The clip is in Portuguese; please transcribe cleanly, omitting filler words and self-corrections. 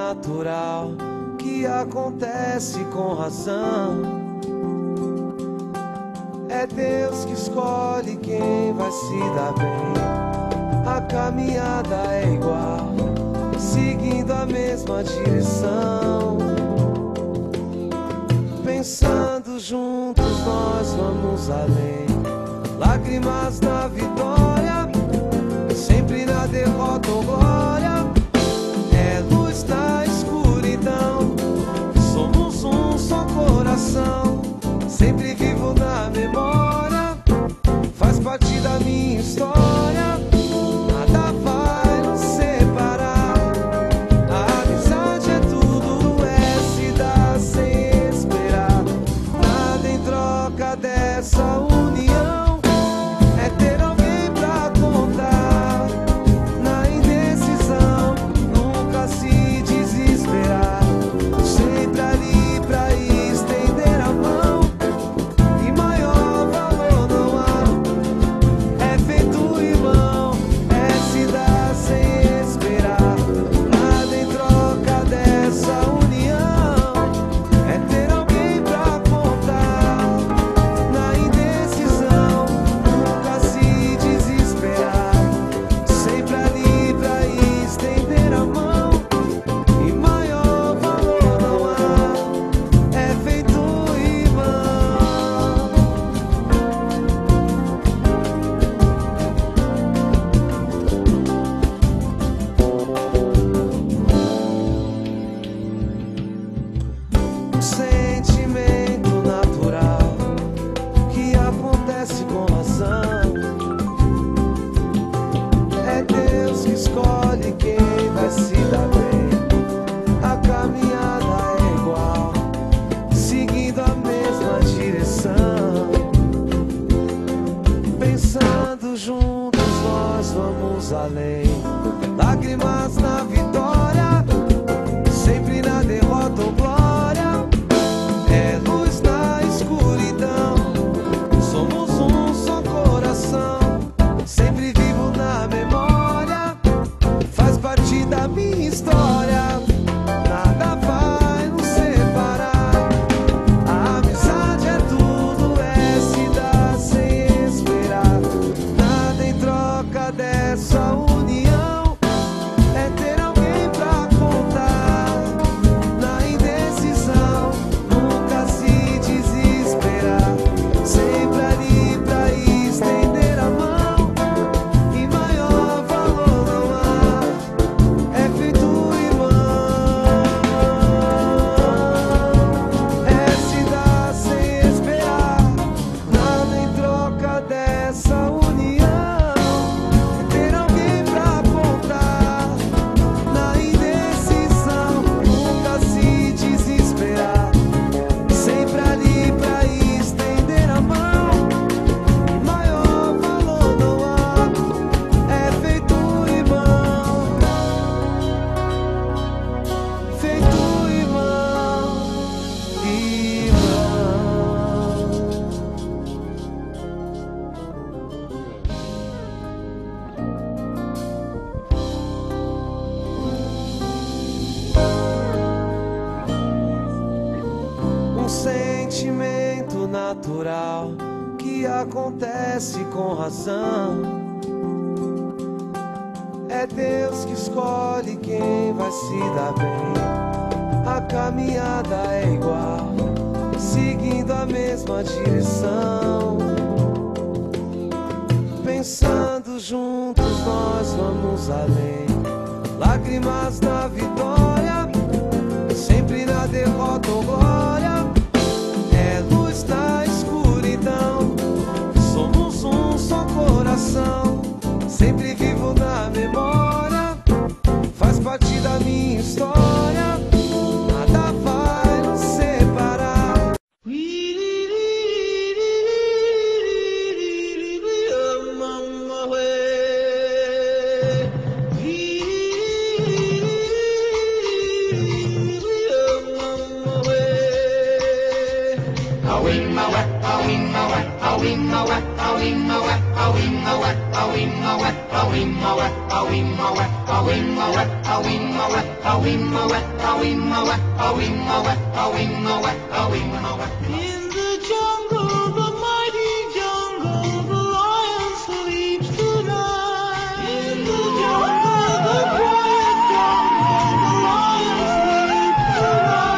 natural que acontece com razão. É Deus que escolhe quem vai se dar bem. A caminhada é igual, seguindo a mesma direção. Pensando juntos nós vamos além. Lágrimas na vitória, sempre na derrota ou glória. É luz na escuridão, somos um só coração. Sempre vivo na memória, faz parte da minha história. Nada vai nos separar. A amizade é tudo, é se dar sem esperar. Nada em troca dessa união, é ter alguém pra contar. Na indecisão, nunca se desesperar. Sempre ali pra estender a mão. E maior valor não há. É feito irmão, é se dar sem esperar. Nada em troca dessa união, é ter alguém pra contar. Na indecisão, nunca se desesperar. Sempre ali pra estender a mão. E maior valor não há. É feito irmão. Um sentimento natural que acontece com razão. É Deus que escolhe quem vai se dar bem. A caminhada é igual, seguindo a mesma direção. Pensando juntos nós vamos além. Lágrimas na vitória, sempre na derrota ou glória. É luz na escuridão, somos um só coração. Sempre vivo na memória, faz parte da minha história. Nada vai nos separar. A amizade é tudo, é se dar sem esperar. Nada em troca dessa união, é ter alguém pra contar. Na indecisão, nunca se desesperar. Sempre ali pra estender a mão. E maior valor não há. É feito irmão. É se dar sem esperar. Nada em troca dessa união, é ter alguém pra contar. Na indecisão, nunca se desesperar. Sempre ali pra estender a mão. E maior valor não há. É feito irmão. Feito irmão. Irmão. Um sentimento natural que acontece com razão. É Deus que escolhe quem vai se dar bem. A caminhada é igual, seguindo a mesma direção. Pensando juntos nós vamos além. Lágrimas na vitória, sempre na derrota ou glória. É luz na escuridão, somos um só coração. Sempre vivo na memória, faz parte da minha história. Nada vai nos separar. A wing, my wet, a wing, my wet, a In the jungle, the mighty jungle, the lion sleeps tonight. In the jungle, the quiet jungle, the lion sleeps tonight.